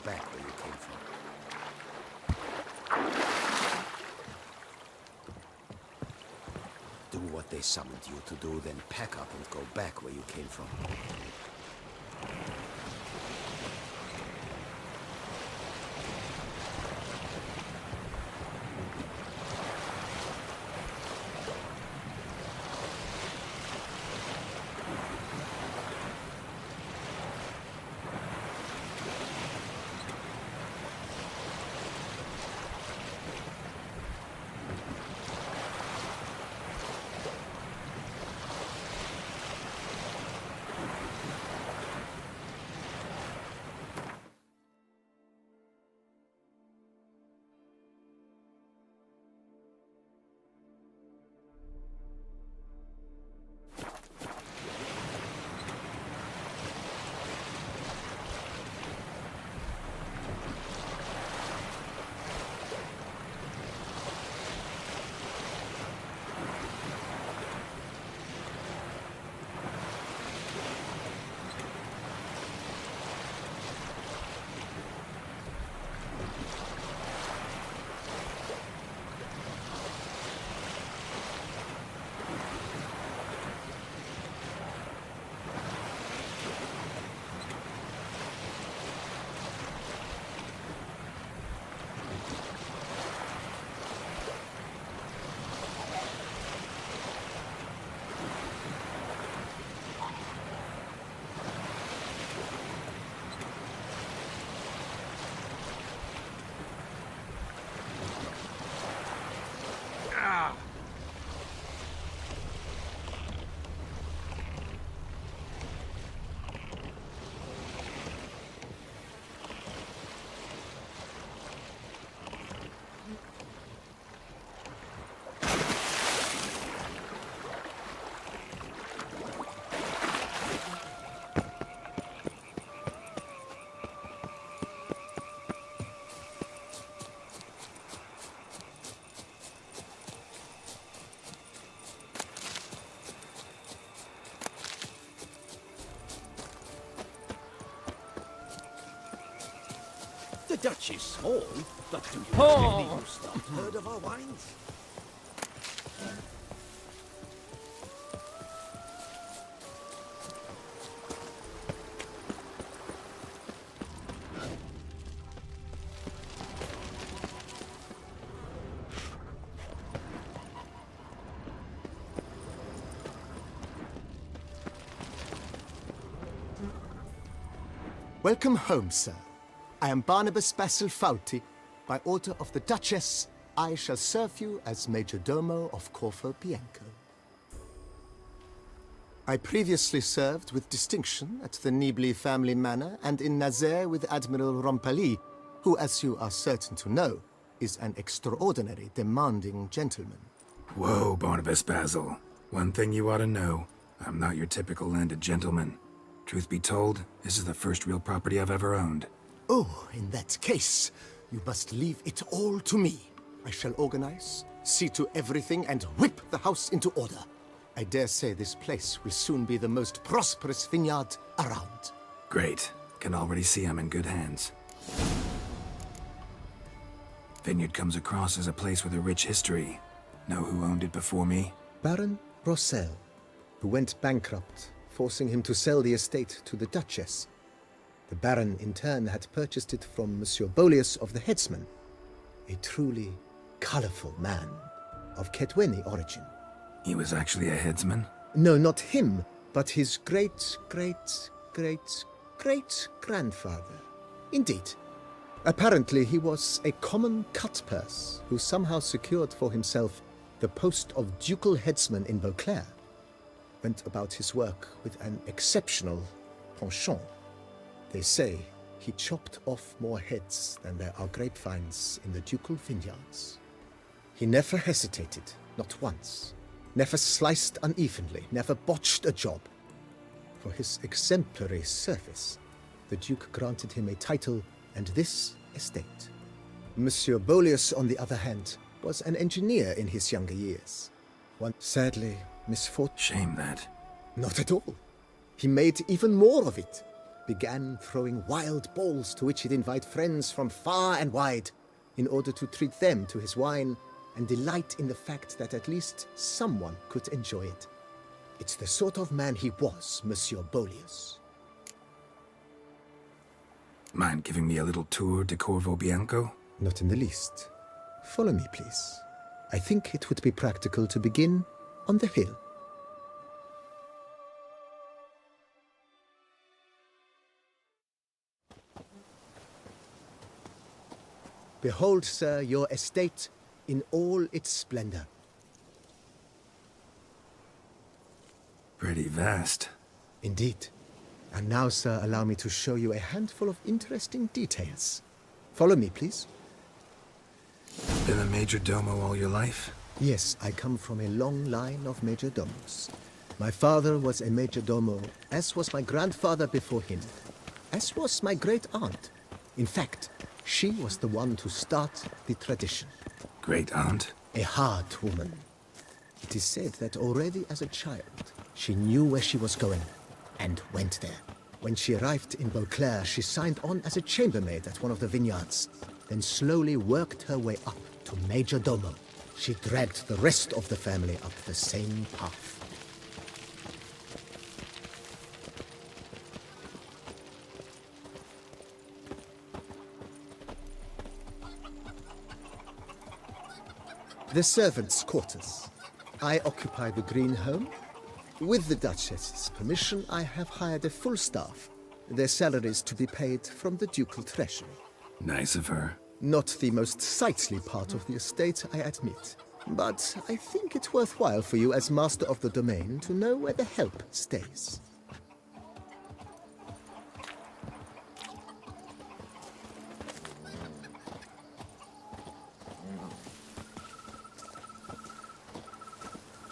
back where you came from. Do what they summoned you to do, then pack up and go back where you came from. The Dutch is small, but do you really use not heard of our wines? Welcome home, sir. I am Barnabas Basil Fauti. By order of the Duchess, I shall serve you as Major Domo of Corfu Bianco. I previously served with distinction at the Nibli family manor and in Nazaire with Admiral Rompali, who, as you are certain to know, is an extraordinary demanding gentleman. Whoa, Barnabas Basil. One thing you ought to know. I'm not your typical landed gentleman. Truth be told, this is the first real property I've ever owned. Oh, in that case, you must leave it all to me. I shall organize, see to everything, and whip the house into order. I dare say this place will soon be the most prosperous vineyard around. Great. Can already see I'm in good hands. Vineyard comes across as a place with a rich history. Know who owned it before me? Baron Rossel, who went bankrupt, forcing him to sell the estate to the Duchess. The Baron, in turn, had purchased it from Monsieur Bolius of the Headsman, a truly colorful man of Ketweni origin. He was actually a headsman? No, not him, but his great-great-great-great-grandfather. Indeed. Apparently, he was a common cutpurse who somehow secured for himself the post of ducal headsman in Beauclair. Went about his work with an exceptional penchant. They say he chopped off more heads than there are grapevines in the ducal vineyards. He never hesitated, not once. Never sliced unevenly, never botched a job. For his exemplary service, the Duke granted him a title and this estate. Monsieur Bolius, on the other hand, was an engineer in his younger years. One sadly misfortune. Shame that. Not at all. He made even more of it. began throwing wild balls to which he'd invite friends from far and wide in order to treat them to his wine and delight in the fact that at least someone could enjoy it. It's the sort of man he was, Monsieur Bolius. Mind giving me a little tour de Corvo Bianco? Not in the least. Follow me, please. I think it would be practical to begin on the hill. Behold, sir, your estate in all its splendor. Pretty vast. Indeed. And now, sir, allow me to show you a handful of interesting details. Follow me, please. Been a major domo all your life? Yes, I come from a long line of major domos. My father was a major domo, as was my grandfather before him, as was my great-aunt. In fact, she was the one to start the tradition. Great-aunt? A hard woman. It is said that already as a child, she knew where she was going, and went there. When she arrived in Beauclair, she signed on as a chambermaid at one of the vineyards, then slowly worked her way up to major domo. She dragged the rest of the family up the same path. The servants' quarters. I occupy the green home. With the Duchess's permission, I have hired a full staff. Their salaries to be paid from the ducal treasury. Nice of her. Not the most sightly part of the estate, I admit. But I think it's worthwhile for you as master of the domain to know where the help stays.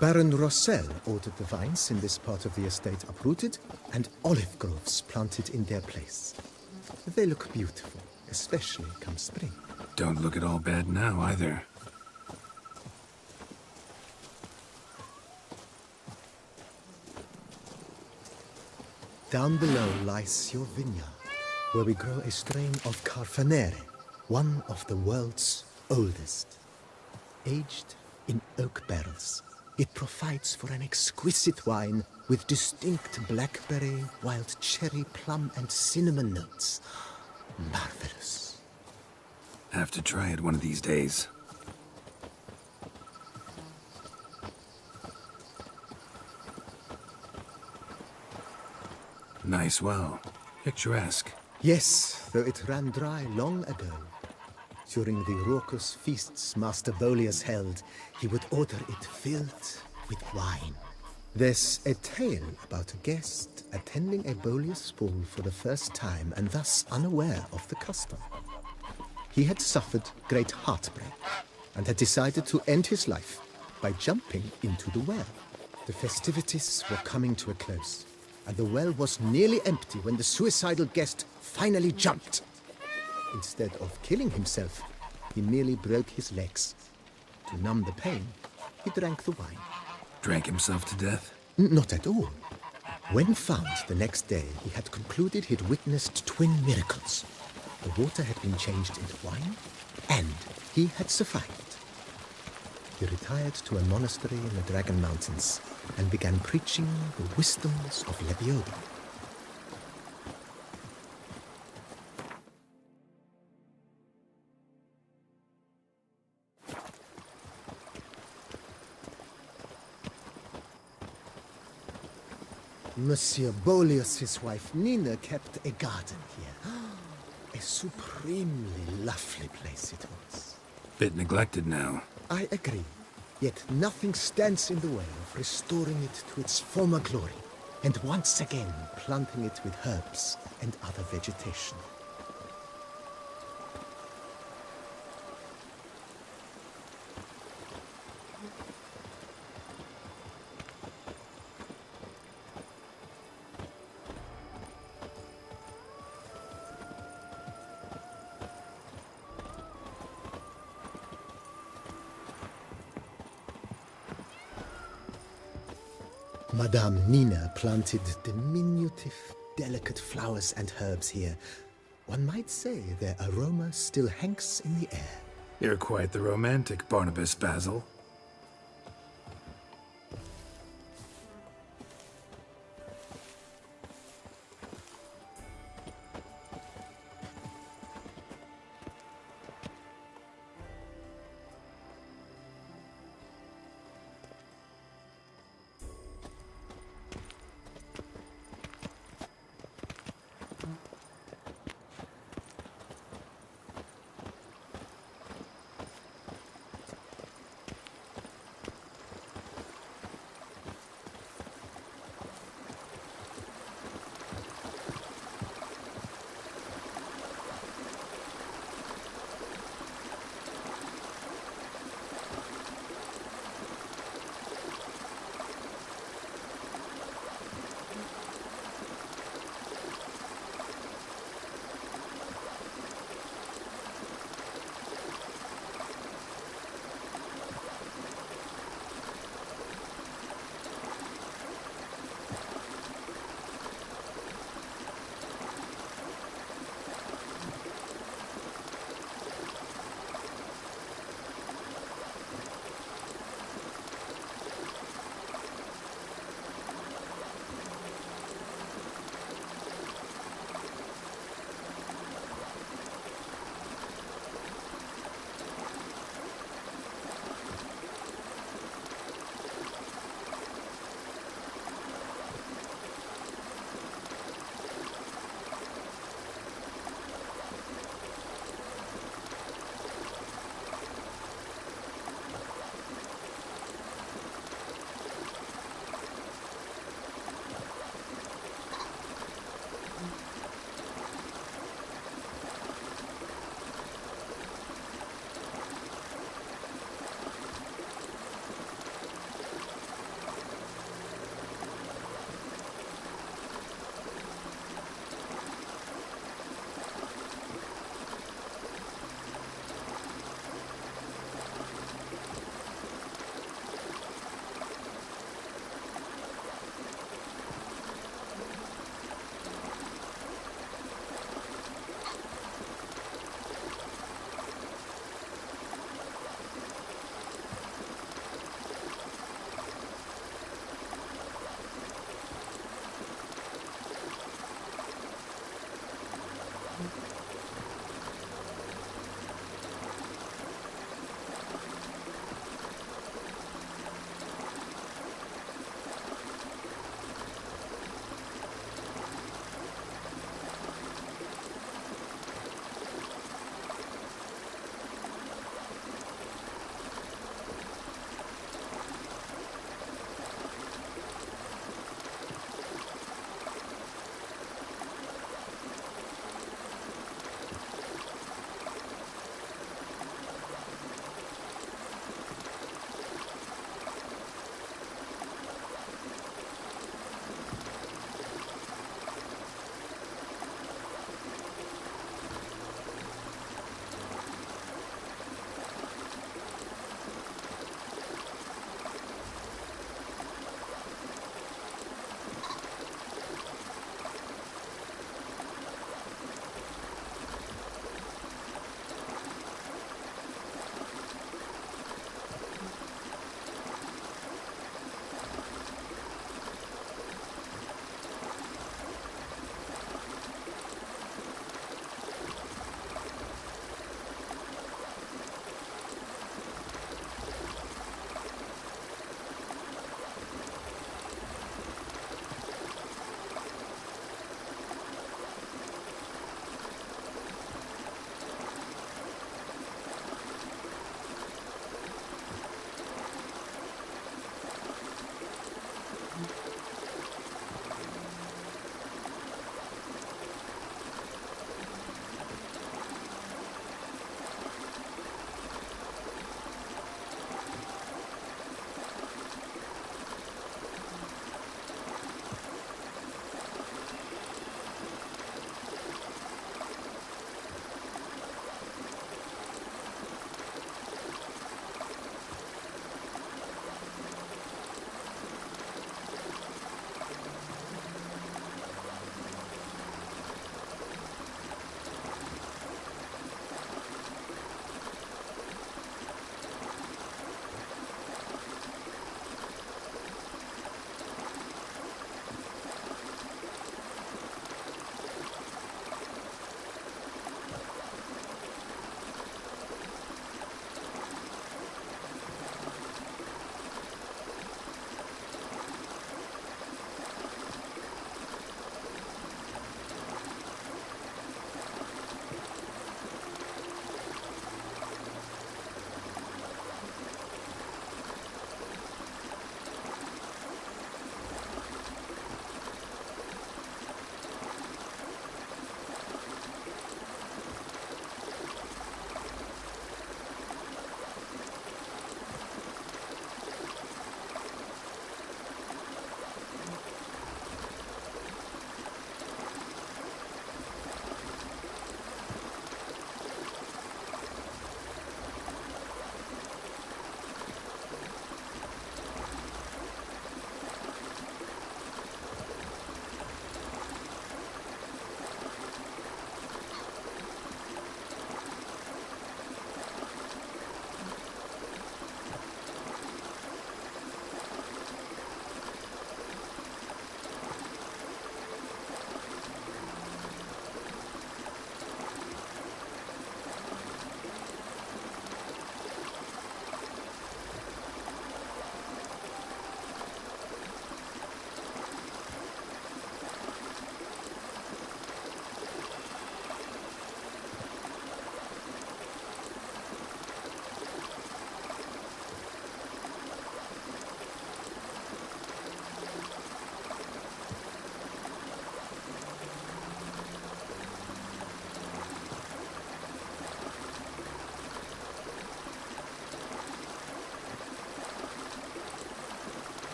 Baron Rossel ordered the vines in this part of the estate uprooted and olive groves planted in their place. They look beautiful, especially come spring. Don't look at all bad now, either. Down below lies your vineyard, where we grow a strain of Carfanere, one of the world's oldest. Aged in oak barrels, it provides for an exquisite wine with distinct blackberry, wild cherry, plum, and cinnamon notes. Marvelous. Have to try it one of these days. Nice well. Picturesque. Yes, though it ran dry long ago. During the raucous feasts Master Bolius held, he would order it filled with wine. There's a tale about a guest attending a Bolius ball for the first time and thus unaware of the custom. He had suffered great heartbreak and had decided to end his life by jumping into the well. The festivities were coming to a close, and the well was nearly empty when the suicidal guest finally jumped. Instead of killing himself, he merely broke his legs. To numb the pain, he drank the wine. Drank himself to death? Not at all. When found the next day, he had concluded he'd witnessed twin miracles. The water had been changed into wine, and he had survived. He retired to a monastery in the Dragon Mountains and began preaching the wisdoms of Lebioda. Monsieur Bolius, his wife Nina, kept a garden here. A supremely lovely place it was. Bit neglected now. I agree. Yet nothing stands in the way of restoring it to its former glory, and once again planting it with herbs and other vegetation. Madame Nina planted diminutive delicate flowers and herbs here. One might say their aroma still hangs in the air. You're quite the romantic, Barnabas Basil.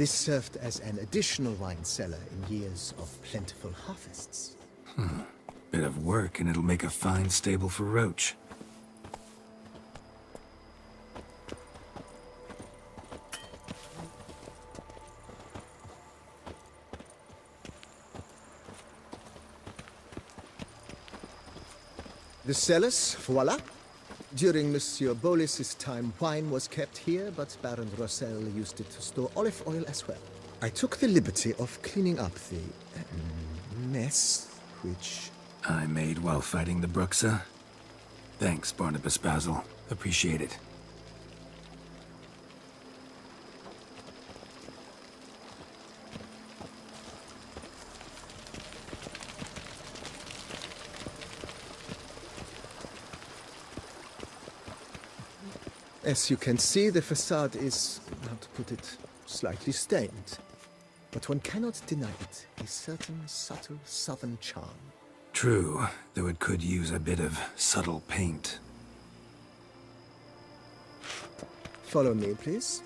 This served as an additional wine cellar in years of plentiful harvests. Bit of work and it'll make a fine stable for Roach. The cellars, voila. During Monsieur Bolis's time, wine was kept here, but Baron Rossel used it to store olive oil as well. I took the liberty of cleaning up the mess, which... I made while fighting the Bruxa. Thanks, Barnabas Basil. Appreciate it. As you can see, the facade is, how to put it, slightly stained. But one cannot deny it, a certain subtle southern charm. True, though it could use a bit of subtle paint. Follow me, please.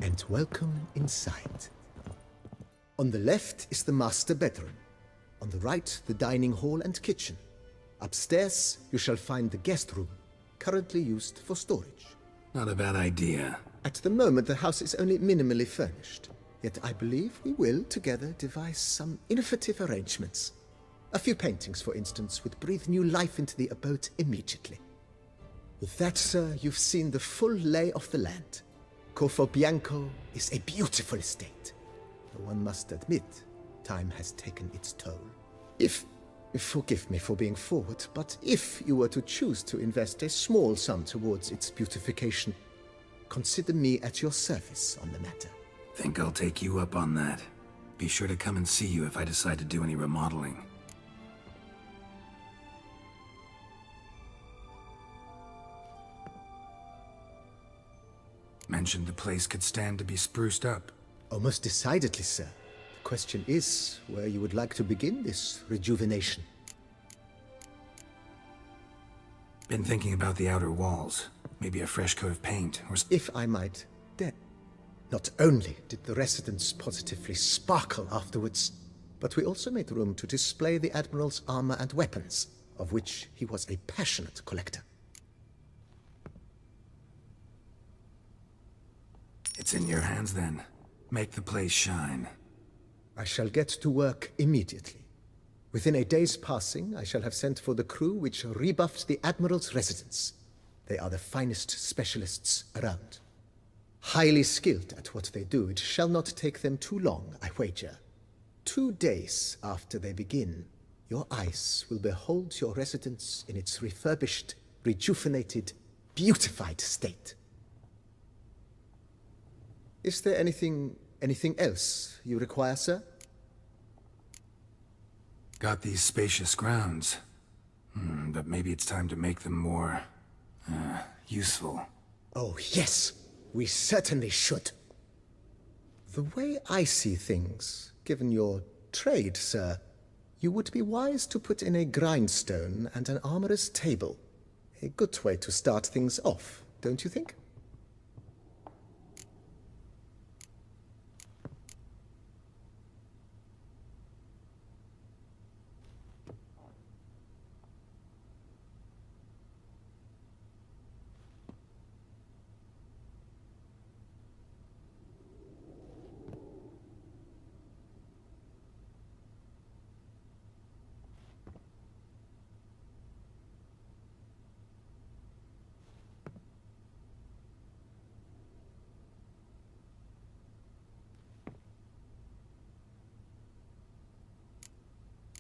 And welcome inside. On the left is the master bedroom. On the right, the dining hall and kitchen. Upstairs, you shall find the guest room, currently used for storage. Not a bad idea. At the moment, the house is only minimally furnished. Yet I believe we will, together, devise some innovative arrangements. A few paintings, for instance, would breathe new life into the abode immediately. With that, sir, you've seen the full lay of the land. Corfo Bianco is a beautiful estate. Though one must admit, time has taken its toll. Forgive me for being forward, but if you were to choose to invest a small sum towards its beautification, consider me at your service on the matter. Think I'll take you up on that. Be sure to come and see you if I decide to do any remodeling. Mentioned the place could stand to be spruced up. Oh, most decidedly, sir. The question is where you would like to begin this rejuvenation. Been thinking about the outer walls. Maybe a fresh coat of paint, or... If I might dare. Not only did the residence positively sparkle afterwards, but we also made room to display the Admiral's armor and weapons, of which he was a passionate collector. It's in your hands then. Make the place shine. I shall get to work immediately. Within a day's passing, I shall have sent for the crew which rebuffed the Admiral's residence. They are the finest specialists around. Highly skilled at what they do, it shall not take them too long, I wager. 2 days after they begin, your eyes will behold your residence in its refurbished, rejuvenated, beautified state. Is there anything else you require, sir? Got these spacious grounds. But maybe it's time to make them more... useful. Oh, yes. We certainly should. The way I see things, given your trade, sir, you would be wise to put in a grindstone and an armorer's table. A good way to start things off, don't you think?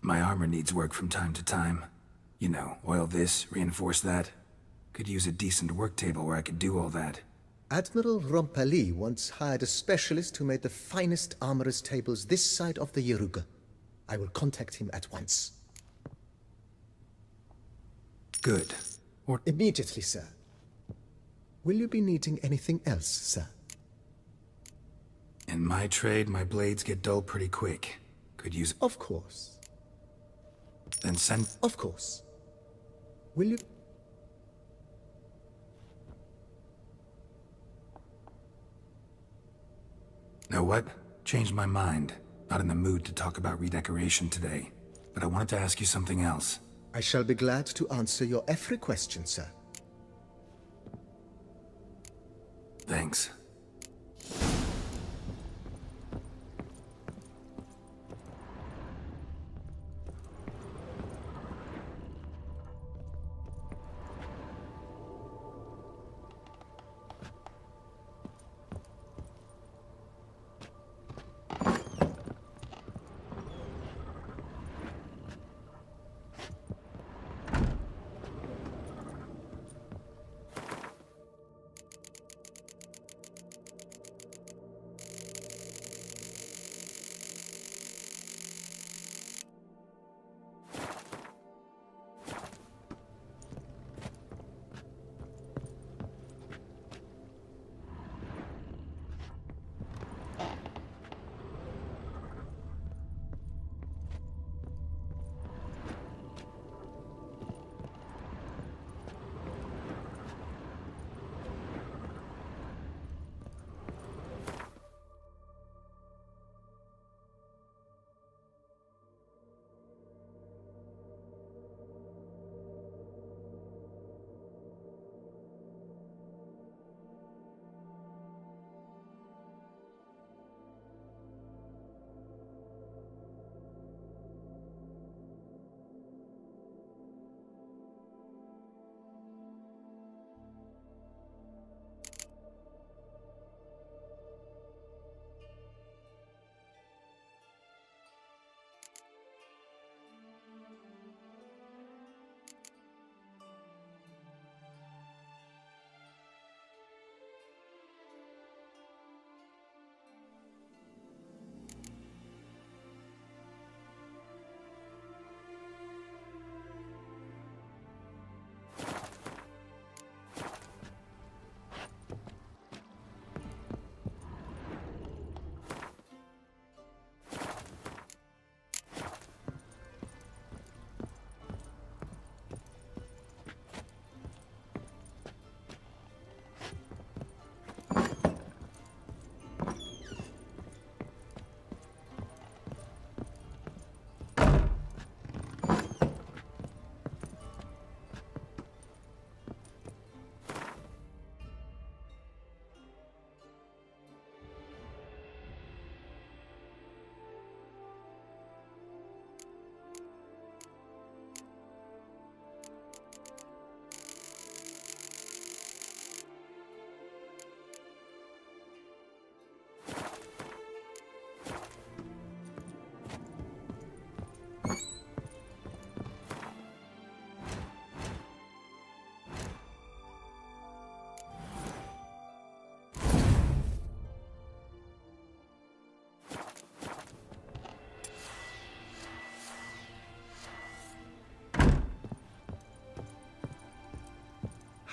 My armor needs work from time to time. You know, oil this, reinforce that. Could use a decent work table where I could do all that. Admiral Rompali once hired a specialist who made the finest armorer's tables this side of the Yeruga. I will contact him at once. Good. Or immediately, sir. Will you be needing anything else, sir? in my trade, my blades get dull pretty quick. Could use... Of course. Then send... Of course. Will you... Know what? Changed my mind. Not in the mood to talk about redecoration today. But I wanted to ask you something else. I shall be glad to answer your every question, sir. Thanks.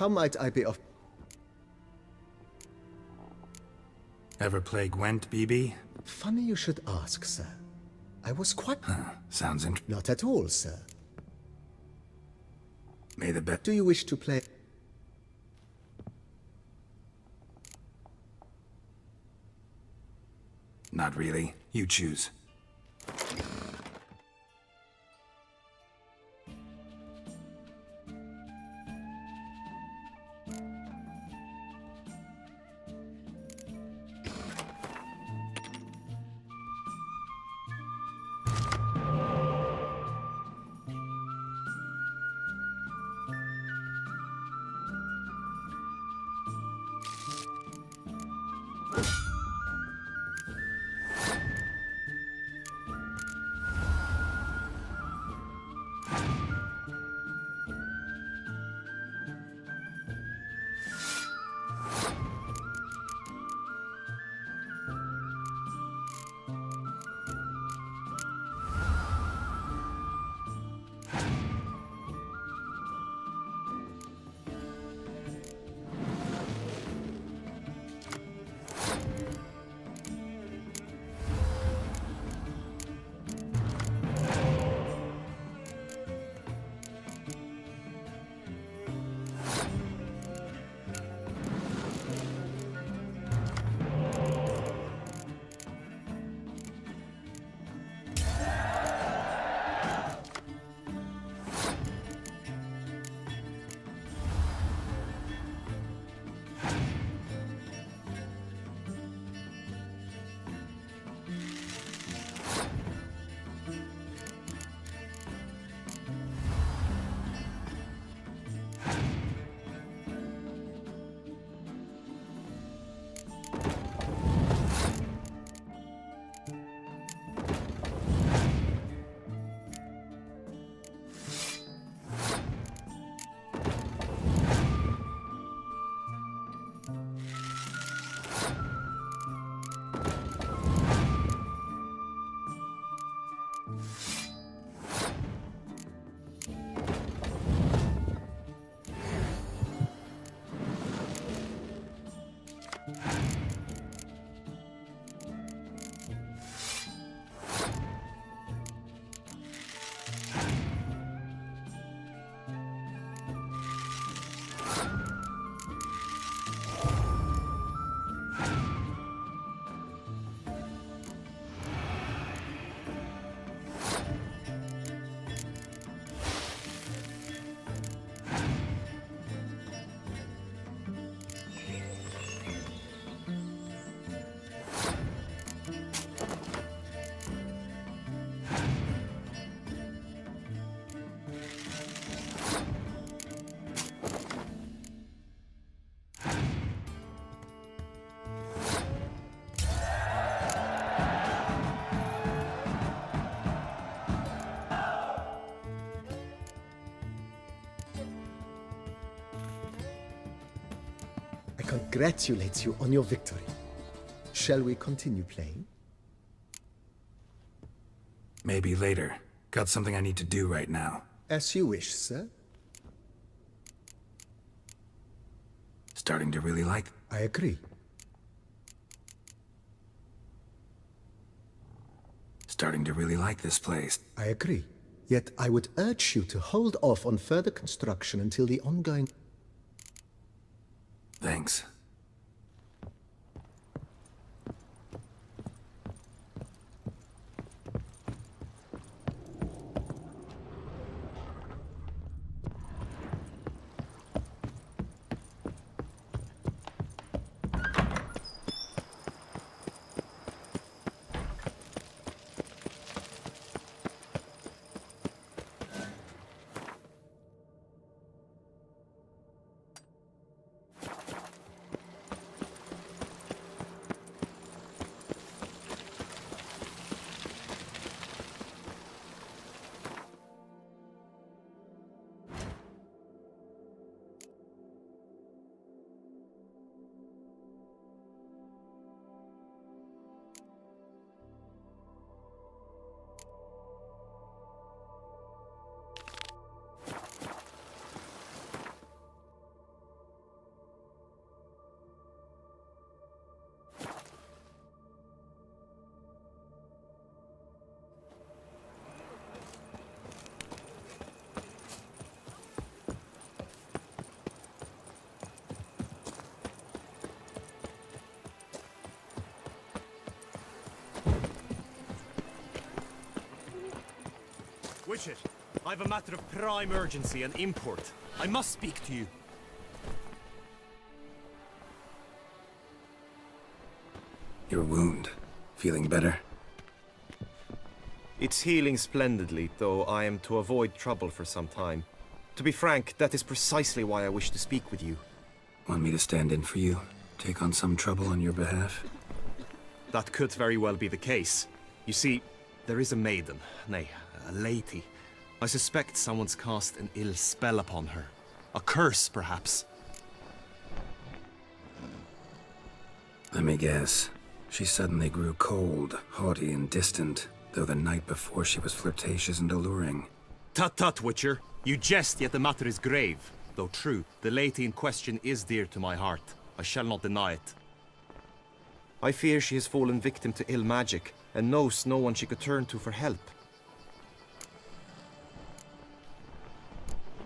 How might I be of... Ever play Gwent, BB? Funny you should ask, sir. I was quite... Sounds interesting. Not at all, sir. May the bet. Do you wish to play... Not really. You choose. congratulate you on your victory. Shall we continue playing? Maybe later. Got something I need to do right now. As you wish, sir. Starting to really like... I agree. Starting to really like this place. I agree. Yet I would urge you to hold off on further construction until the ongoing... Thanks. Witcher, I've a matter of prime urgency and import. I must speak to you. Your wound. Feeling better? It's healing splendidly, though I am to avoid trouble for some time. To be frank, that is precisely why I wish to speak with you. Want me to stand in for you? Take on some trouble on your behalf? That could very well be the case. You see, there is a maiden, nay, a lady. I suspect someone's cast an ill spell upon her. A curse, perhaps. Let me guess. She suddenly grew cold, haughty, and distant, though the night before she was flirtatious and alluring. Tut tut, Witcher. You jest, yet the matter is grave. Though true, the lady in question is dear to my heart. I shall not deny it. I fear she has fallen victim to ill magic, and knows no one she could turn to for help.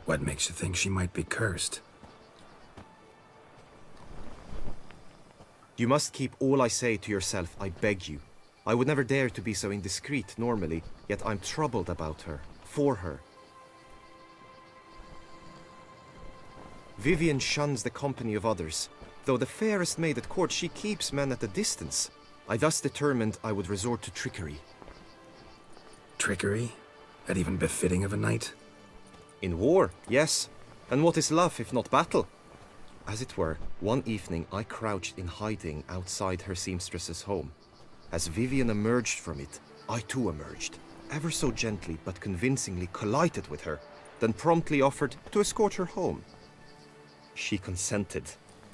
What makes you think she might be cursed? You must keep all I say to yourself, I beg you. I would never dare to be so indiscreet normally, yet I'm troubled about her, for her. Vivian shuns the company of others. Though the fairest maid at court, she keeps men at a distance. I thus determined I would resort to trickery. Trickery? That even befitting of a knight? In war, yes. And what is love if not battle? As it were, one evening I crouched in hiding outside her seamstress's home. As Vivian emerged from it, I too emerged, ever so gently but convincingly collided with her, then promptly offered to escort her home. She consented.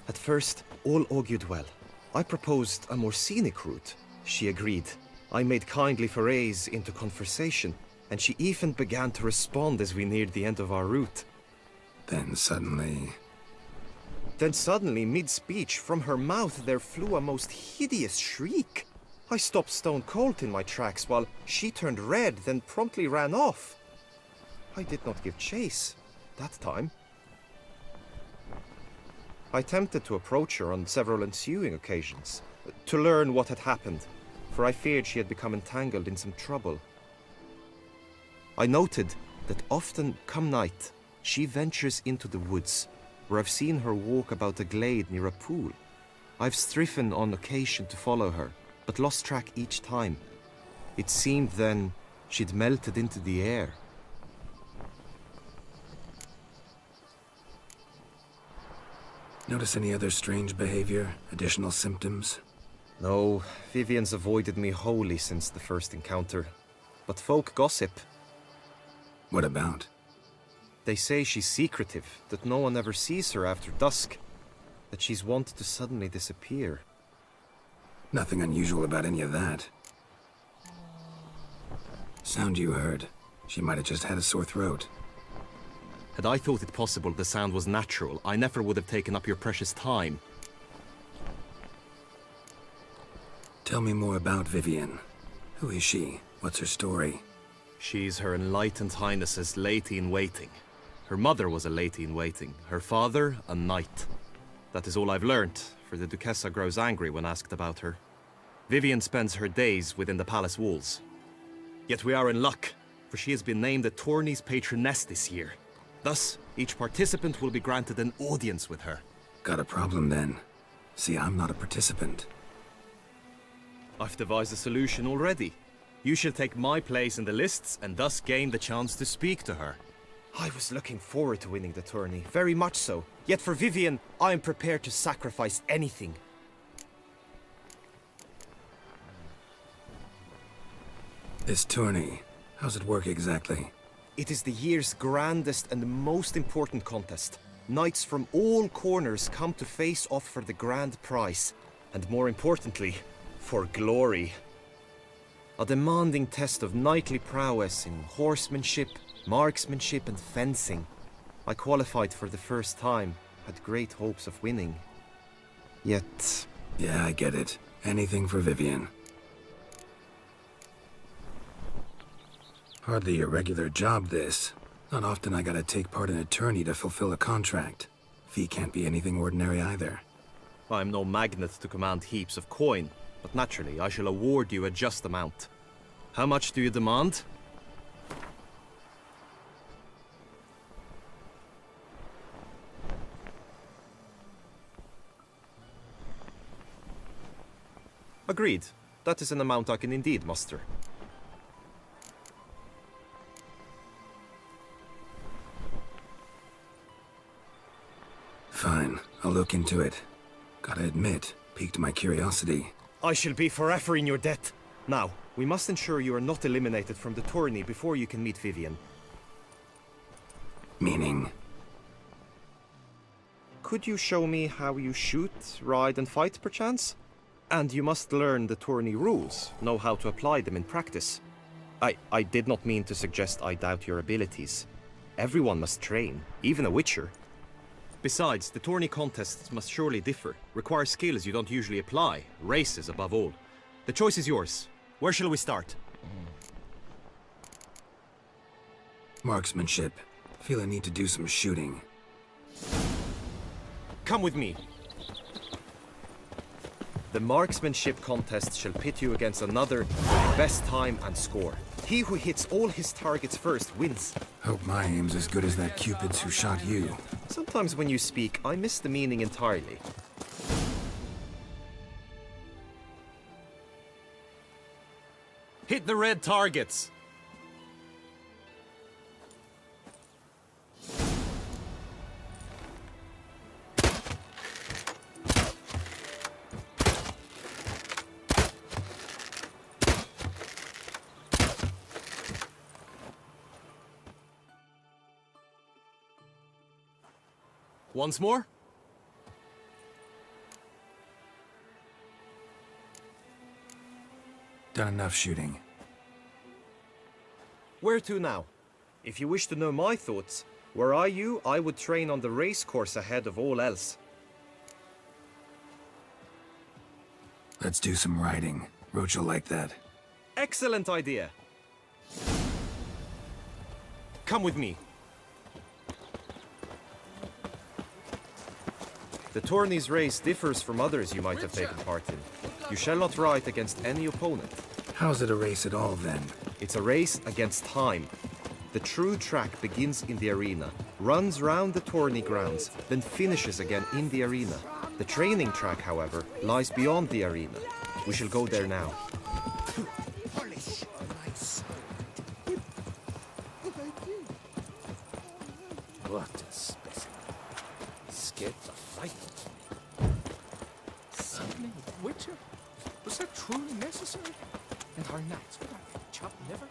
At first, all augured well. I proposed a more scenic route. She agreed. I made kindly forays into conversation, and she even began to respond as we neared the end of our route. Then suddenly, mid-speech, from her mouth there flew a most hideous shriek. I stopped stone cold in my tracks while she turned red, then promptly ran off. I did not give chase that time. I attempted to approach her on several ensuing occasions, to learn what had happened, for I feared she had become entangled in some trouble. I noted that often, come night, she ventures into the woods, where I've seen her walk about a glade near a pool. I've striven on occasion to follow her, but lost track each time. It seemed then she'd melted into the air. notice any other strange behavior, additional symptoms? No, Vivian's avoided me wholly since the first encounter. But folk gossip. What about? They say she's secretive, that no one ever sees her after dusk. that she's wanted to suddenly disappear. Nothing unusual about any of that. Sound you heard. She might have just had a sore throat. Had I thought it possible the sound was natural, I never would have taken up your precious time. Tell me more about Vivian. Who is she? What's her story? She's Her Enlightened Highness's lady-in-waiting. Her mother was a lady-in-waiting, her father a knight. That is all I've learnt, for the Duchessa grows angry when asked about her. Vivian spends her days within the palace walls. Yet we are in luck, for she has been named the tourney's patroness this year. Thus, each participant will be granted an audience with her. Got a problem then. See, I'm not a participant. I've devised a solution already. You shall take my place in the lists and thus gain the chance to speak to her. I was looking forward to winning the tourney, very much so. Yet for Vivian, I am prepared to sacrifice anything. This tourney, how's it work exactly? It is the year's grandest and most important contest. Knights from all corners come to face off for the grand prize. And more importantly, for glory. A demanding test of knightly prowess in horsemanship, marksmanship and fencing. I qualified for the first time, had great hopes of winning. Yet... Yeah, I get it. Anything for Vivian. Hardly a regular job, this. Not often I gotta take part in a tourney to fulfill a contract. Fee can't be anything ordinary either. I'm no magnet to command heaps of coin, but naturally I shall award you a just amount. How much do you demand? Agreed. That is an amount I can indeed muster. Fine, I'll look into it. Gotta admit, piqued my curiosity. I shall be forever in your debt. Now, we must ensure you are not eliminated from the tourney before you can meet Vivian. Meaning? Could you show me how you shoot, ride and fight, perchance? And you must learn the tourney rules, know how to apply them in practice. I did not mean to suggest I doubt your abilities. Everyone must train, even a witcher. Besides, the tourney contests must surely differ, require skills you don't usually apply, races above all. The choice is yours. Where shall we start? Marksmanship. Feel I need to do some shooting. Come with me. The marksmanship contest shall pit you against another with the best time and score. He who hits all his targets first wins. Hope my aim's as good as that Cupid's who shot you. Sometimes when you speak, I miss the meaning entirely. Hit the red targets! Once more? Done enough shooting. Where to now? If you wish to know my thoughts, were I you, I would train on the race course ahead of all else. Let's do some riding. Roach will like that. Excellent idea! Come with me. The tourney's race differs from others you might have taken part in. You shall not ride against any opponent. How's it a race at all, then? It's a race against time. The true track begins in the arena, runs round the tourney grounds, then finishes again in the arena. The training track, however, lies beyond the arena. We shall go there now. What a specimen. Scared to fight. Suddenly, Witcher? Was that truly necessary? And our knights without chopped liver?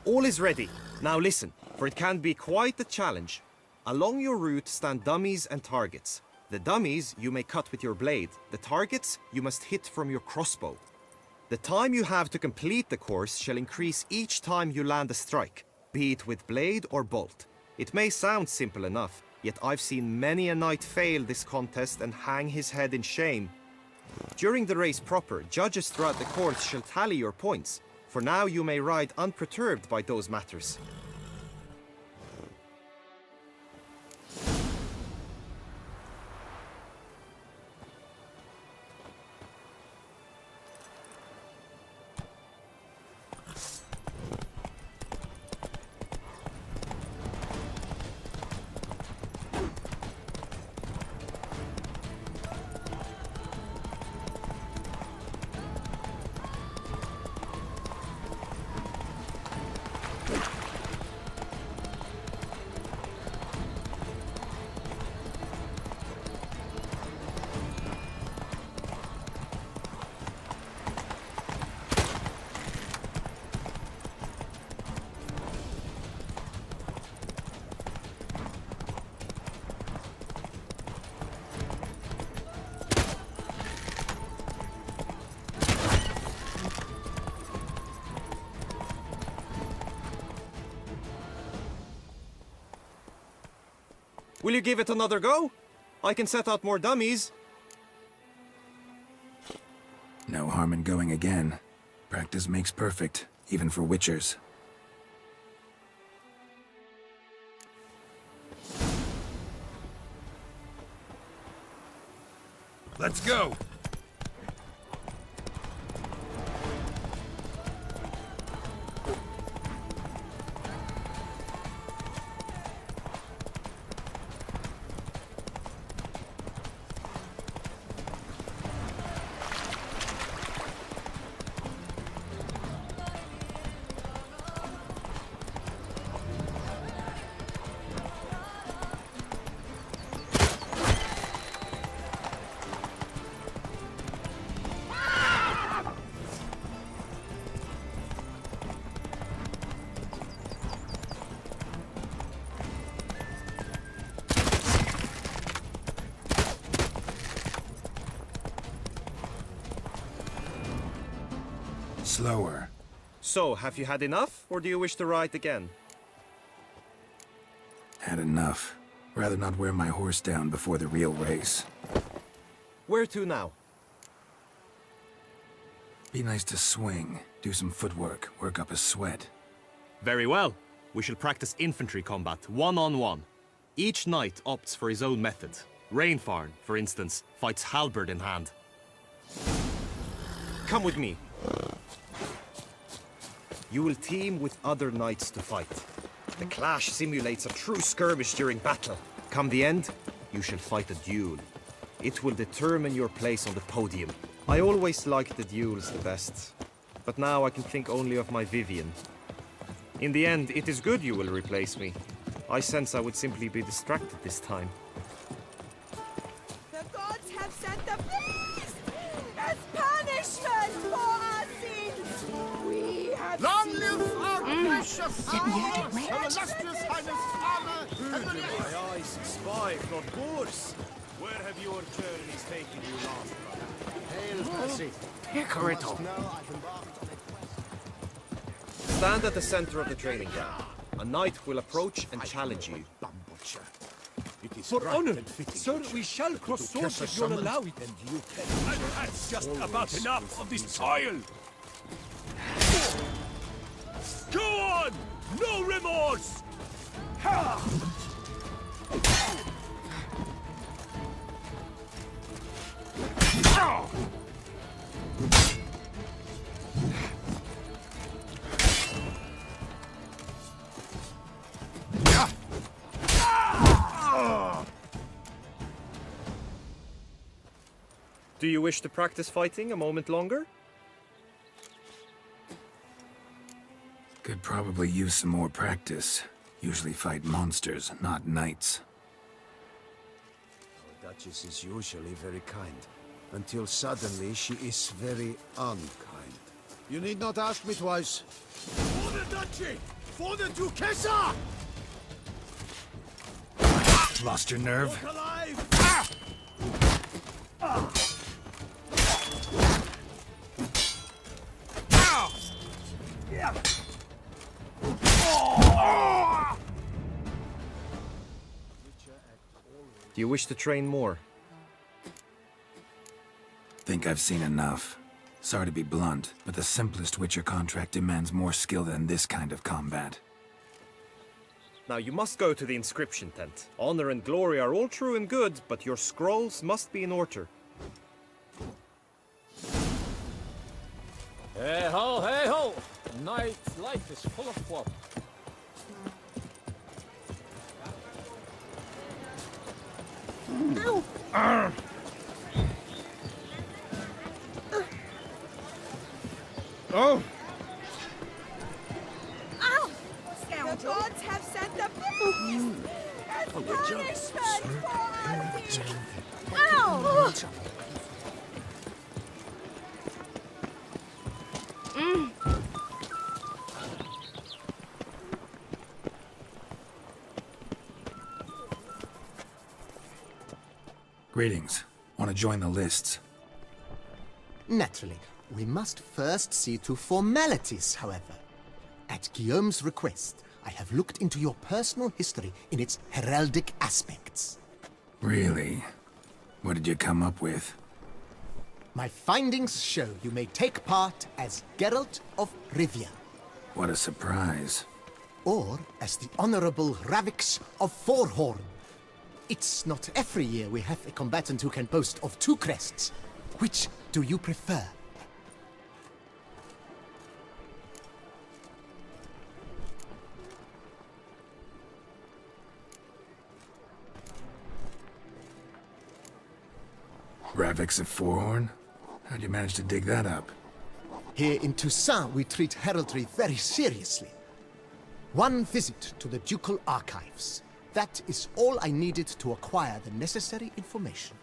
All is ready. Now listen, for it can be quite a challenge. Along your route stand dummies and targets. The dummies you may cut with your blade. The targets you must hit from your crossbow. The time you have to complete the course shall increase each time you land a strike, be it with blade or bolt. It may sound simple enough, yet I've seen many a knight fail this contest and hang his head in shame. During the race proper, judges throughout the course shall tally your points. For now you may ride unperturbed by those matters. Will you give it another go? I can set out more dummies. No harm in going again. Practice makes perfect, even for witchers. Let's go! Slower. So, have you had enough, or do you wish to ride again? Had enough. Rather not wear my horse down before the real race. Where to now? Be nice to swing, do some footwork, work up a sweat. Very well. We shall practice infantry combat, one-on-one. Each knight opts for his own method. Rainfarn, for instance, fights halberd in hand. Come with me. You will team with other knights to fight. The clash simulates a true skirmish during battle. Come the end, you shall fight a duel. It will determine your place on the podium. I always liked the duels the best, but now I can think only of my Vivian. In the end, it is good you will replace me. I sense I would simply be distracted this time. The gods have sent a beast as punishment for our sins. We have Long live our precious father, our illustrious highness father, and the My eyes spy, if not Boers. Where have your journeys taken you last, Stand at the center of the training ground. A knight will approach and challenge you. For honor, sir, we shall cross swords if you'll allow it. And you can. And that's just about enough of this toil. Go on! No remorse! Ha! Do you wish to practice fighting a moment longer? Could probably use some more practice. Usually fight monsters, not knights. Our Duchess is usually very kind, until suddenly she is very unkind. You need not ask me twice. For the Duchessa! Lost your nerve? Alive! Do you wish to train more? Think I've seen enough. Sorry to be blunt, but the simplest Witcher contract demands more skill than this kind of combat. Now you must go to the inscription tent. Honor and glory are all true and good, but your scrolls must be in order. Hey ho, hey ho! Night life is full of fun. Ow! The gods have sent the beast as punishment for our sins. Ow! Greetings. Want to join the lists? Naturally, we must first see to formalities, however. At Guillaume's request, I have looked into your personal history in its heraldic aspects. Really? What did you come up with? My findings show you may take part as Geralt of Rivia, What a surprise. or as the Honorable Ravix of Forhorn. It's not every year we have a combatant who can boast of 2 crests. Which do you prefer? Ravix of Forhorn? How'd you manage to dig that up? Here in Toussaint, we treat heraldry very seriously. One visit to the ducal archives. That is all I needed to acquire the necessary information.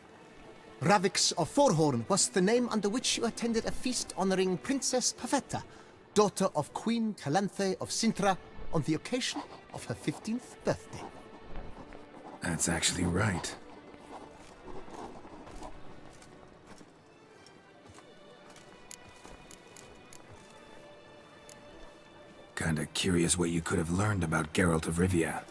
Ravix of Forhorn was the name under which you attended a feast honoring Princess Pavetta, daughter of Queen Calanthe of Sintra, on the occasion of her 15th birthday. That's actually right. Kinda curious what you could have learned about Geralt of Rivia.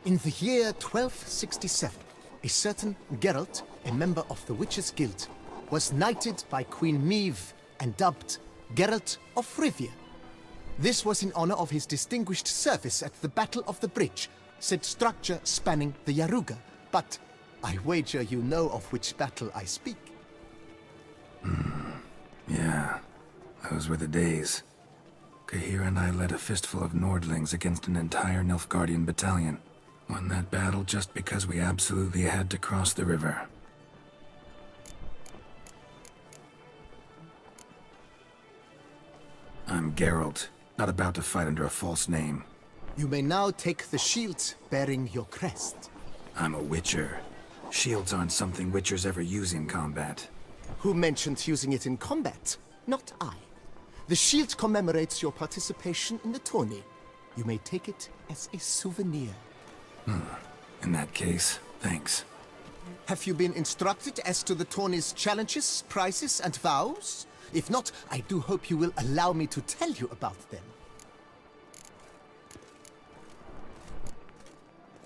In the year 1267, a certain Geralt, a member of the Witches' Guild, was knighted by Queen Meve and dubbed Geralt of Rivia. This was in honor of his distinguished service at the Battle of the Bridge, said structure spanning the Yaruga. But I wager you know of which battle I speak. Yeah, those were the days. Kahir and I led a fistful of Nordlings against an entire Nilfgaardian battalion. Won that battle just because we absolutely had to cross the river. I'm Geralt, not about to fight under a false name. You may now take the shield bearing your crest. I'm a Witcher. Shields aren't something Witchers ever use in combat. Who mentioned using it in combat? Not I. The shield commemorates your participation in the tourney. You may take it as a souvenir. In that case, thanks. Have you been instructed as to the tourney's challenges, prizes, and vows? If not, I do hope you will allow me to tell you about them.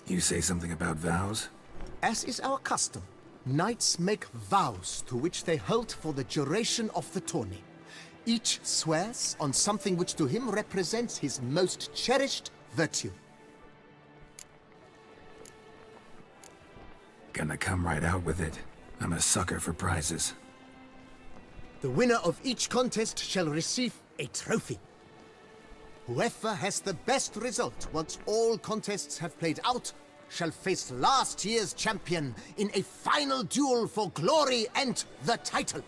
You say something about vows? As is our custom, knights make vows to which they hold for the duration of the tourney. Each swears on something which to him represents his most cherished virtue. Gonna come right out with it. I'm a sucker for prizes. The winner of each contest shall receive a trophy. Whoever has the best result once all contests have played out shall face last year's champion in a final duel for glory and the title.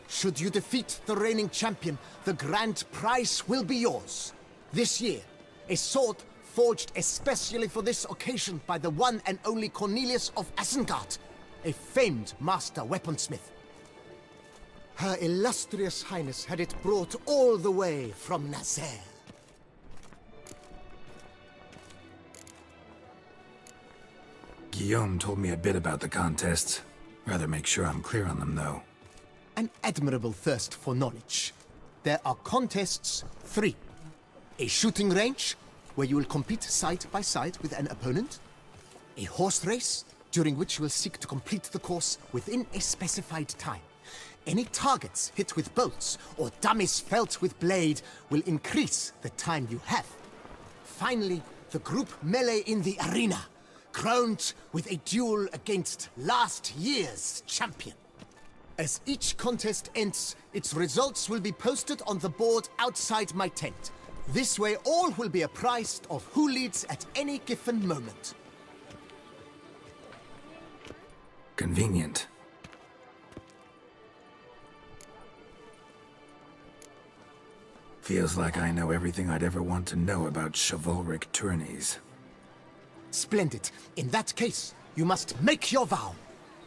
Should you defeat the reigning champion, the grand prize will be yours. This year, a sword forged especially for this occasion by the one and only Cornelius of Isengard, a famed master weaponsmith. Her illustrious highness had it brought all the way from Nazaire. Guillaume told me a bit about the contests. Rather make sure I'm clear on them, though. An admirable thirst for knowledge. There are contests 3. A shooting range, where you will compete side by side with an opponent. A horse race, during which you will seek to complete the course within a specified time. Any targets hit with bolts or dummies felt with blade will increase the time you have. Finally, the group melee in the arena, crowned with a duel against last year's champion. As each contest ends, its results will be posted on the board outside my tent. This way all will be apprised of who leads at any given moment. Convenient. Feels like I know everything I'd ever want to know about chivalric tourneys. Splendid. In that case, you must make your vow.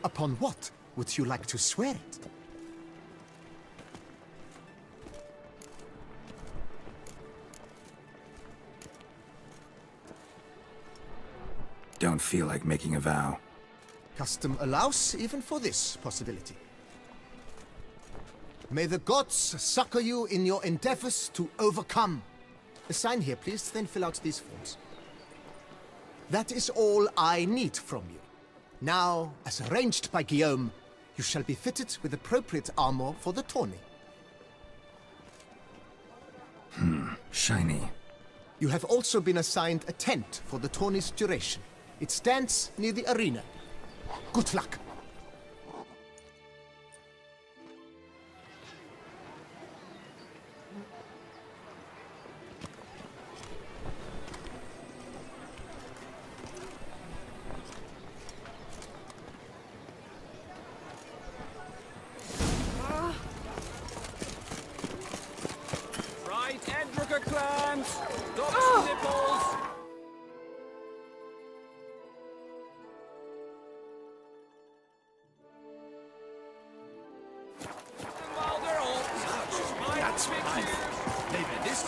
Upon what would you like to swear it? Don't feel like making a vow. Custom allows even for this possibility. May the gods succor you in your endeavors to overcome. Sign here, please, then fill out these forms. That is all I need from you. Now, as arranged by Guillaume, you shall be fitted with appropriate armor for the tourney. Shiny. You have also been assigned a tent for the tourney's duration. It stands near the arena. Good luck. Fried Edrica clams! Duck's nipples! And while they're all such my That's big fine. ears. Maybe this.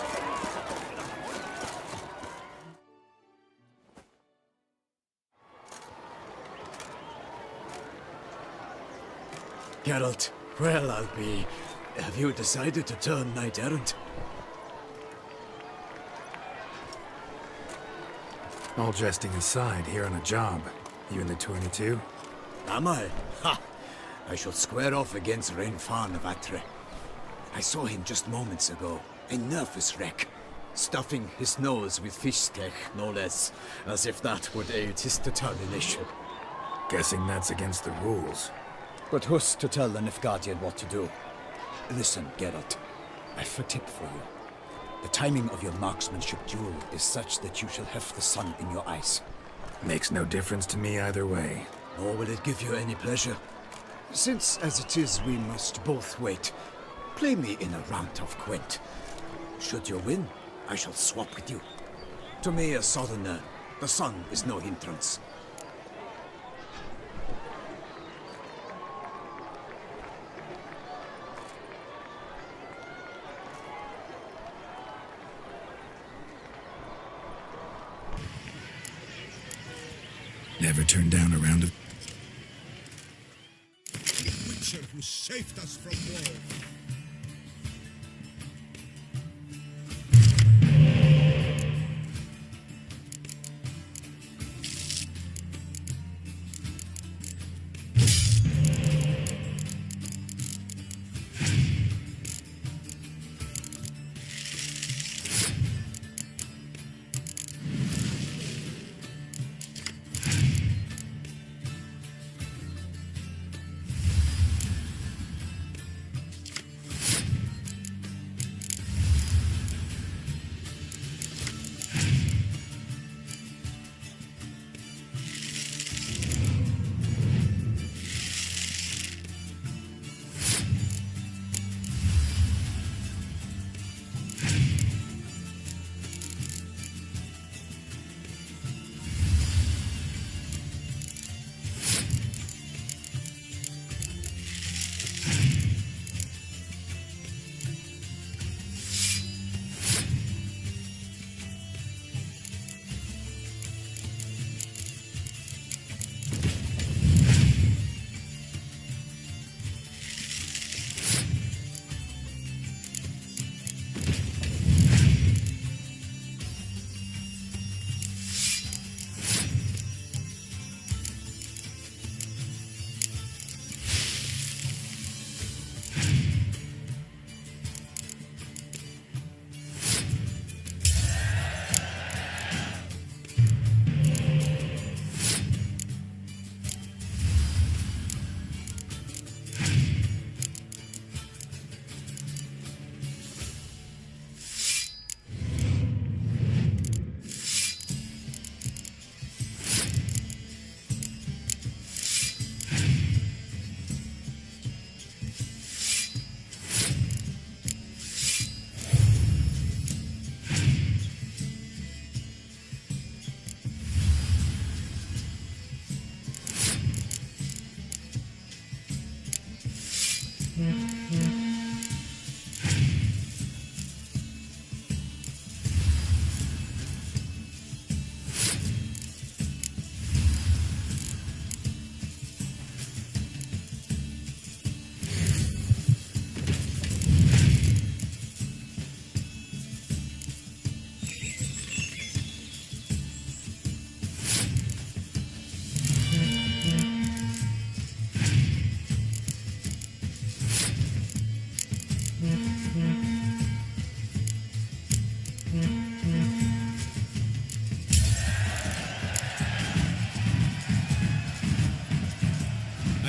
Geralt, well, I'll be. Have you decided to turn knight errant? All jesting aside, here on a job. You in the tourney too? Am I? Ha! I shall square off against Rainfan of Atre. I saw him just moments ago, a nervous wreck, stuffing his nose with fish steak, no less, as if that would aid his determination. Guessing that's against the rules. But who's to tell the Nilfgaardian what to do? Listen, Geralt, I've a tip for you. The timing of your marksmanship duel is such that you shall have the sun in your eyes. Makes no difference to me either way. Nor will it give you any pleasure. Since, as it is, we must both wait, play me in a round of Gwent. Should you win, I shall swap with you. To me, a southerner, the sun is no hindrance. Never turn down a round of... Witcher who saved us from war.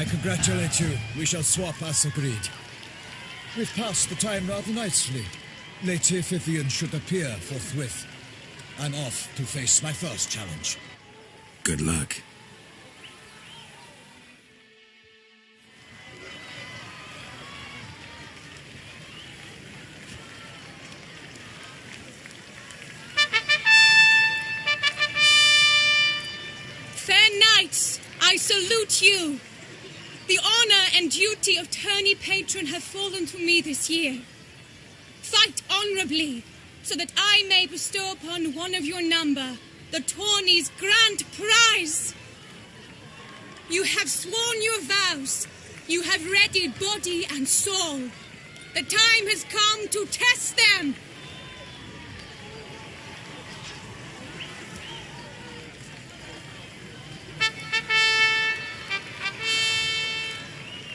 I congratulate you. We shall swap as agreed. We've passed the time rather nicely. Lady Vivian should appear forthwith. I'm off to face my first challenge. Good luck. Fair knights, I salute you. The honor and duty of tourney patron have fallen to me this year. Fight honorably, so that I may bestow upon one of your number the tourney's grand prize. You have sworn your vows. You have readied body and soul. The time has come to test them.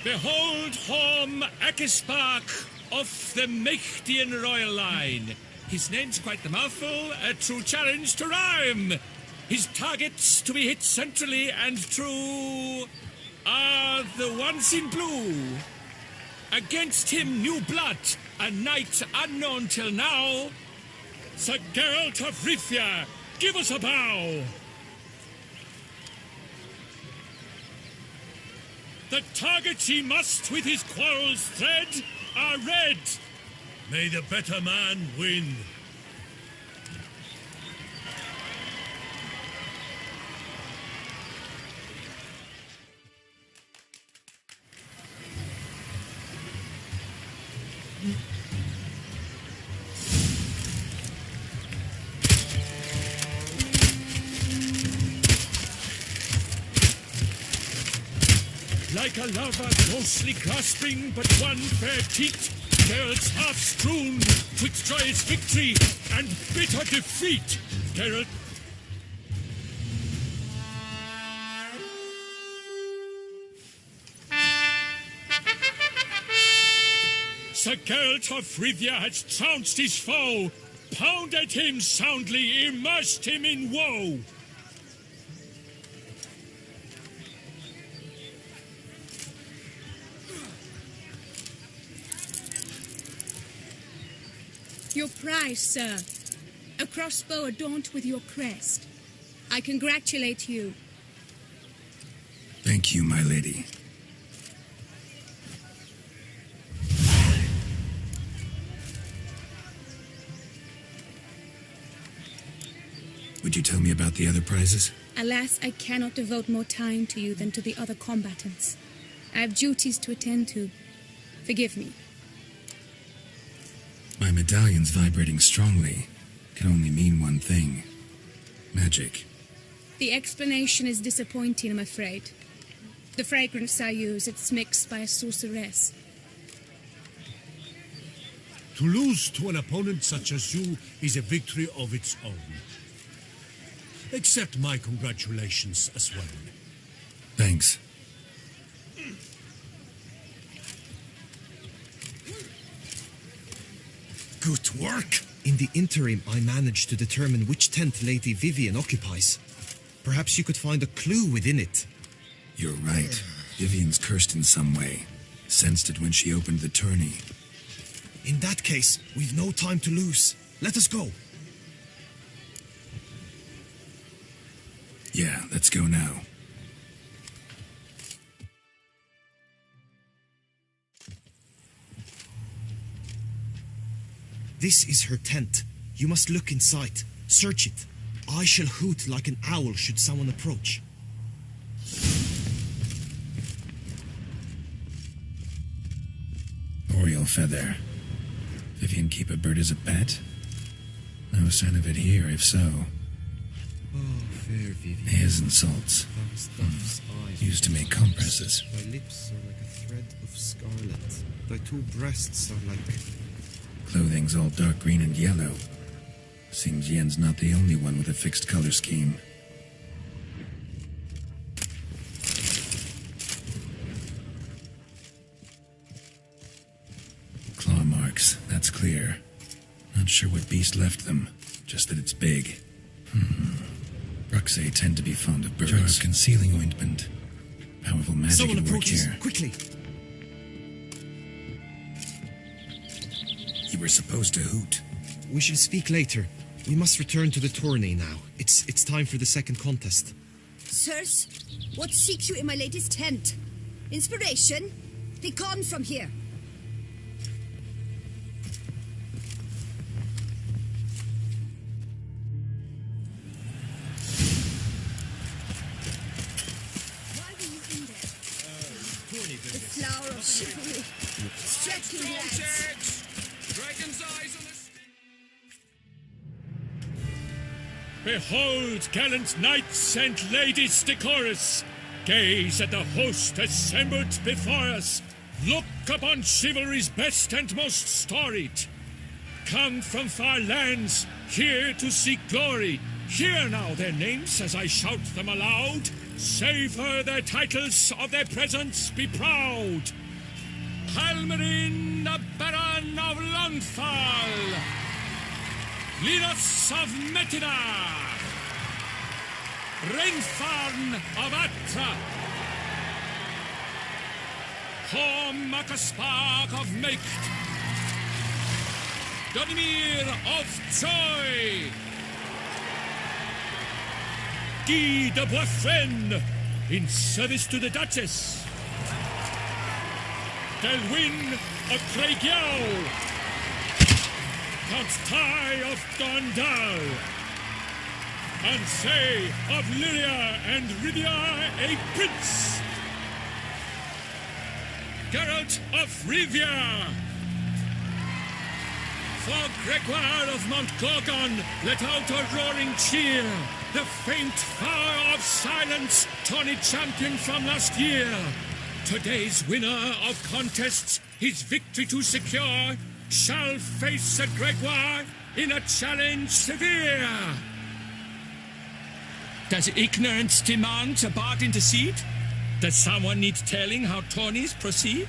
Behold Horm Akispark of the Mechtian royal line. His name's quite the mouthful, a true challenge to rhyme. His targets to be hit centrally and true are the ones in blue. Against him new blood, a knight unknown till now. Sir Geralt of Rivia, give us a bow. The targets he must with his quarrels thread are red. May the better man win. Like a lover closely grasping but one fair teat, Geralt's half strewn twixt joyous victory and bitter defeat. Geralt. Sir Geralt of Rivia has trounced his foe, pounded him soundly, immersed him in woe. Your prize, sir. A crossbow adorned with your crest. I congratulate you. Thank you, my lady. Would you tell me about the other prizes? Alas, I cannot devote more time to you than to the other combatants. I have duties to attend to. Forgive me. My medallion's vibrating strongly. Can only mean one thing. Magic. The explanation is disappointing, I'm afraid. The fragrance I use, it's mixed by a sorceress. To lose to an opponent such as you is a victory of its own. Accept my congratulations as well. Thanks. Good work! In the interim, I managed to determine which tent Lady Vivian occupies. Perhaps you could find a clue within it. You're right. Vivian's cursed in some way. Sensed it when she opened the tourney. In that case, we've no time to lose. Let us go. Yeah, let's go now. This is her tent. You must look inside. Search it. I shall hoot like an owl should someone approach. Oriole feather. Vivian keep a bird as a pet? No sign of it here, if so. Oh, fair Vivian. His insults. Used to make compresses. Thy lips are like a thread of scarlet. Thy two breasts are like... Clothing's all dark green and yellow. Seems Yen's not the only one with a fixed color scheme. Claw marks, that's clear. Not sure what beast left them, just that it's big. Bruxae tend to be fond of birds. Jar of concealing ointment. Powerful magic Someone at work approaches. here. Quickly! You were supposed to hoot. We shall speak later. We must return to the tourney now. It's time for the second contest. Sirs, what seek you in my lady's tent? Inspiration? Be gone from here. Why were you in there? The flower of chivalry. Striking lads. Dragon's eyes on the... Behold, gallant knights and ladies decorous! Gaze at the host assembled before us! Look upon chivalry's best and most storied! Come from far lands, here to seek glory! Hear now their names as I shout them aloud! Savor their titles, of their presence be proud! Halmarin, the Baron of Longfall! Linus of Metina! Renfarn of Atra! Horm Akaspark of Meicht! Donimir of Troy! Guy de Boisfren, in service to the Duchess! Delwyn of Craigiau! Count Tai of Gondal, and say of Lyria and Rivia a prince, Geralt of Rivia, for Gregoire of Mount Gorgon let out a roaring cheer, the faint fire of silence, tourney champion from last year. Today's winner of contests, his victory to secure, shall face Sir Gregoire in a challenge severe. Does ignorance demand a bard intercede? Does someone need telling how tourneys proceed?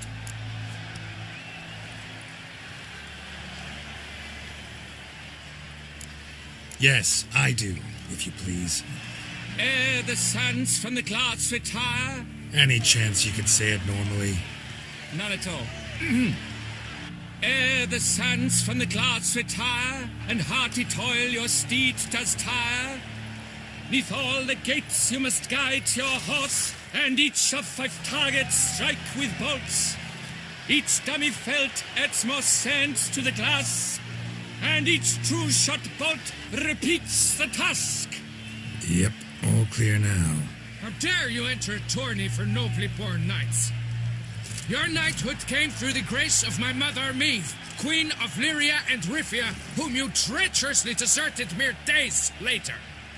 Yes, I do, if you please. Ere the suns from the clouds retire? Any chance you could say it normally? None at all. Ere the suns from the clouds retire, and hearty toil your steed does tire, neath all the gates you must guide your horse, and each of 5 targets strike with bolts. Each dummy felt adds more sand to the glass, and each true shot bolt repeats the task. Yep, all clear now. How dare you enter a tourney for nobly born knights? Your knighthood came through the grace of my mother Meve, Queen of Lyria and Rifia, whom you treacherously deserted mere days later.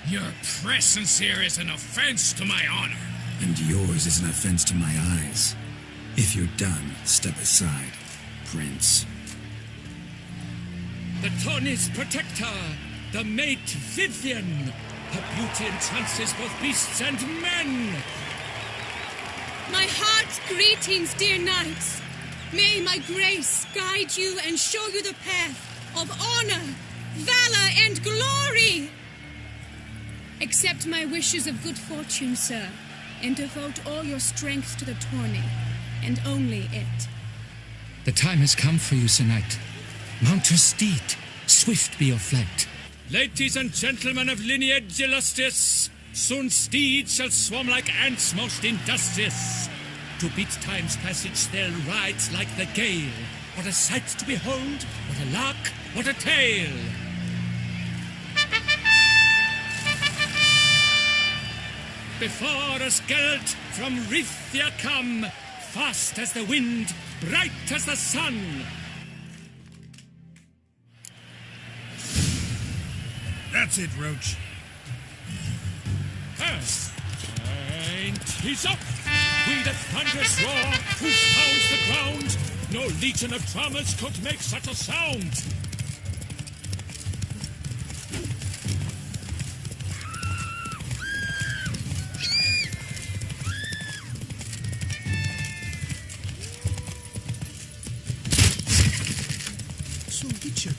Your presence here is an offense to my honor. And yours is an offense to my eyes. If you're done, step aside, Prince. The tourney's protector, the mate Vivian. Her beauty entrances both beasts and men. My heart's greetings, dear knights. May my grace guide you and show you the path of honor, valor, and glory. Accept my wishes of good fortune, sir, and devote all your strength to the tourney, and only it. The time has come for you, Sir Knight. Mount your steed. Swift be your flight. Ladies and gentlemen of lineage illustrious, soon steeds shall swarm like ants most industrious. To beat time's passage they'll ride like the gale. What a sight to behold, what a lark, what a tale! Before us Geralt from Rithia come, fast as the wind, bright as the sun. That's it, Roach. And he's up! With a thunderous roar, whose pounds the ground, no legion of drummers could make such a sound. So, Witcher,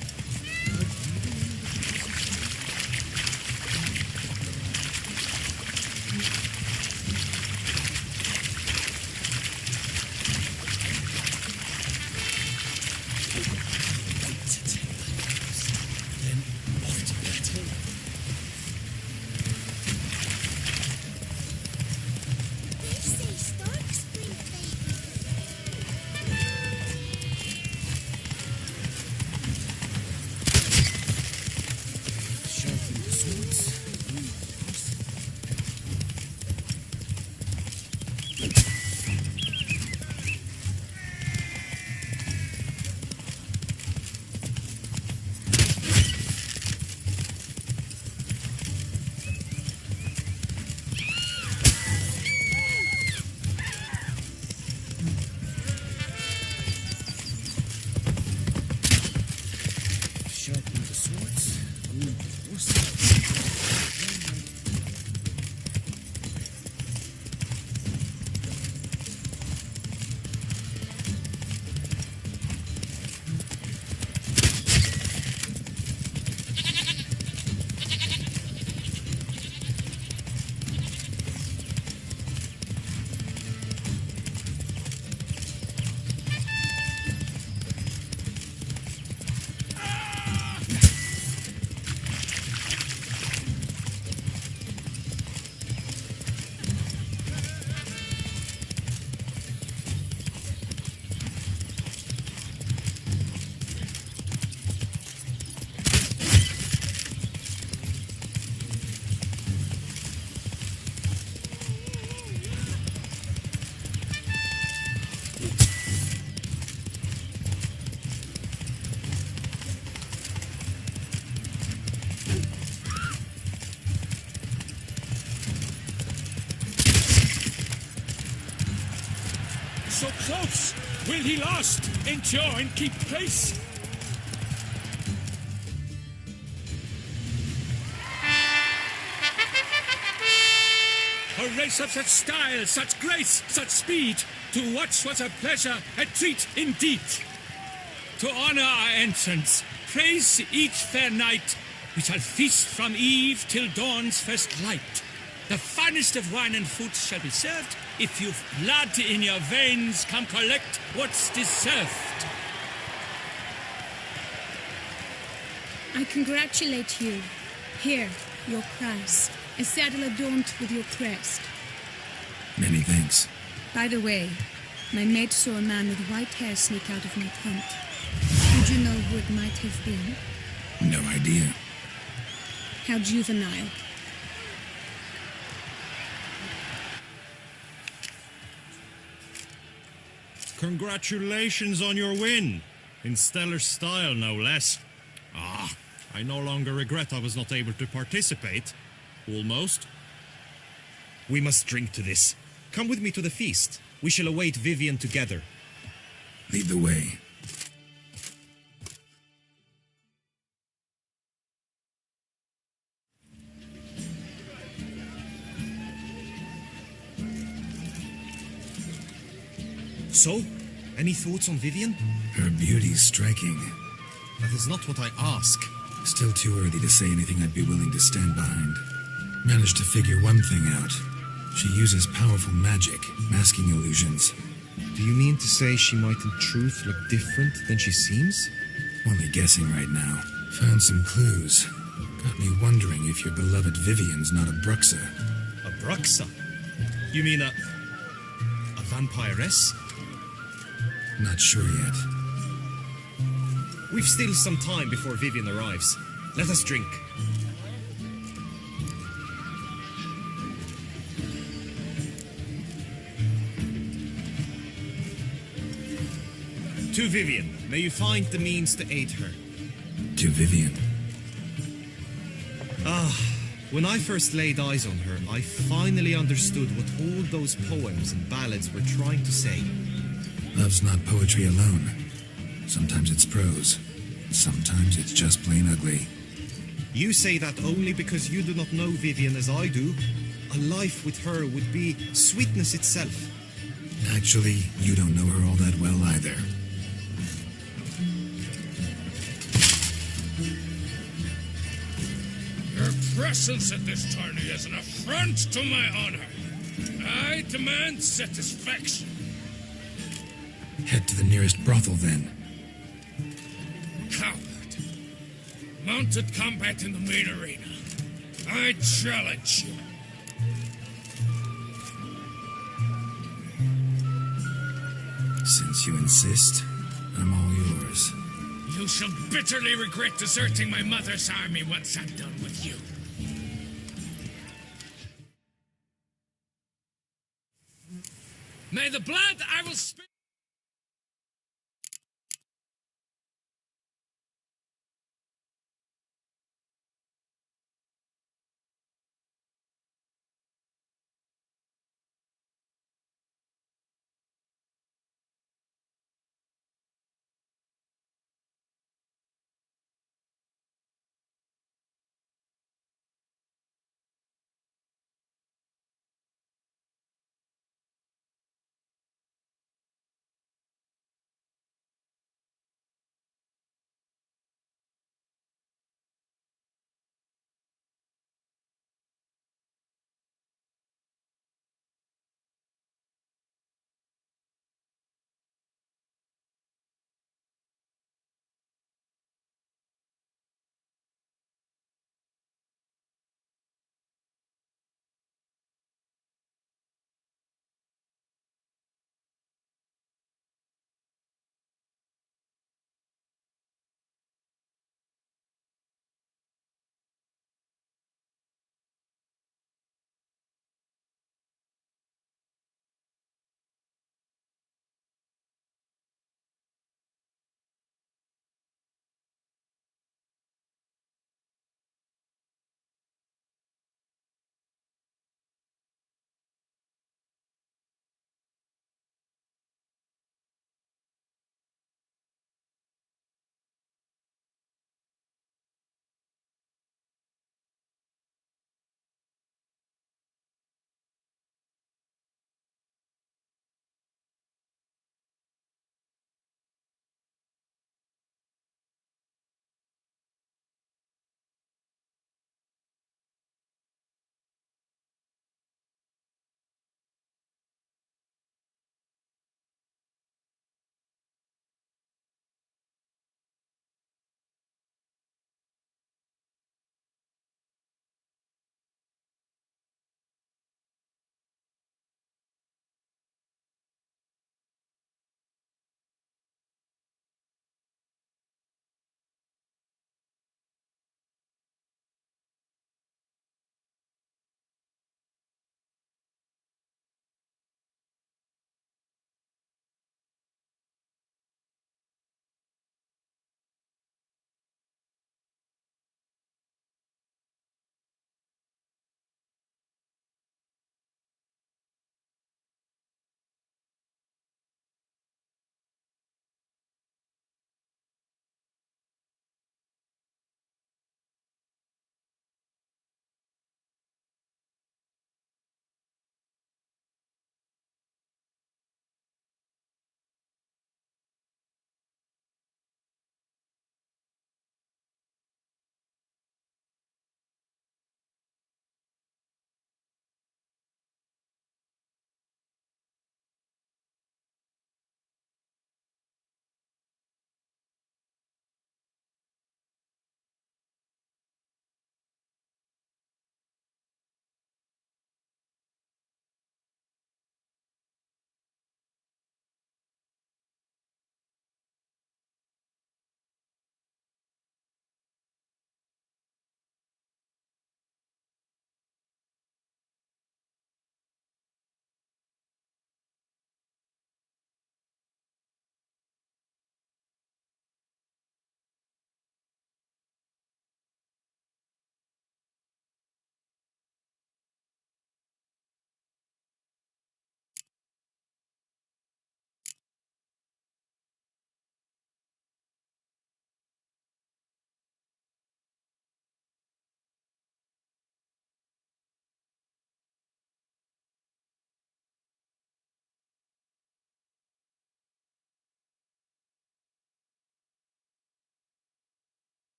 Sharpen the swords. So close! Will he last, endure, and keep pace? A race of such style, such grace, such speed, to watch was a pleasure, a treat indeed. To honor our entrance, praise each fair knight, we shall feast from eve till dawn's first light. The finest of wine and food shall be served. If you've blood in your veins, come collect what's deserved. I congratulate you. Here, your prize. A saddle adorned with your crest. Many thanks. By the way, my mate saw a man with white hair sneak out of my tent. Would you know who it might have been? No idea. How juvenile. Congratulations on your win. In stellar style, no less. Ah, I no longer regret I was not able to participate. Almost. We must drink to this. Come with me to the feast. We shall await Vivian together. Lead the way. So, any thoughts on Vivian? Her beauty's striking. That is not what I ask. Still too early to say anything I'd be willing to stand behind. Managed to figure one thing out. She uses powerful magic, masking illusions. Do you mean to say she might in truth look different than she seems? Only guessing right now. Found some clues. Got me wondering if your beloved Vivian's not a Bruxa. A Bruxa? You mean a vampiress? Not sure yet. We've still some time before Vivian arrives. Let us drink. To Vivian, may you find the means to aid her. To Vivian. When I first laid eyes on her, I finally understood what all those poems and ballads were trying to say. Love's not poetry alone. Sometimes it's prose. Sometimes it's just plain ugly. You say that only because you do not know Vivian as I do. A life with her would be sweetness itself. Actually, you don't know her all that well either. Your presence at this tourney is an affront to my honor. I demand satisfaction. Head to the nearest brothel, then. Coward. Mounted combat in the main arena. I challenge you. Since you insist, I'm all yours. You shall bitterly regret deserting my mother's army once I'm done with you. May the blood I will spill.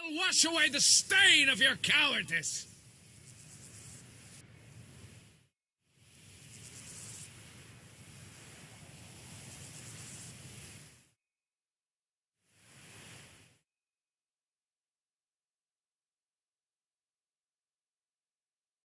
I'll wash away the stain of your cowardice.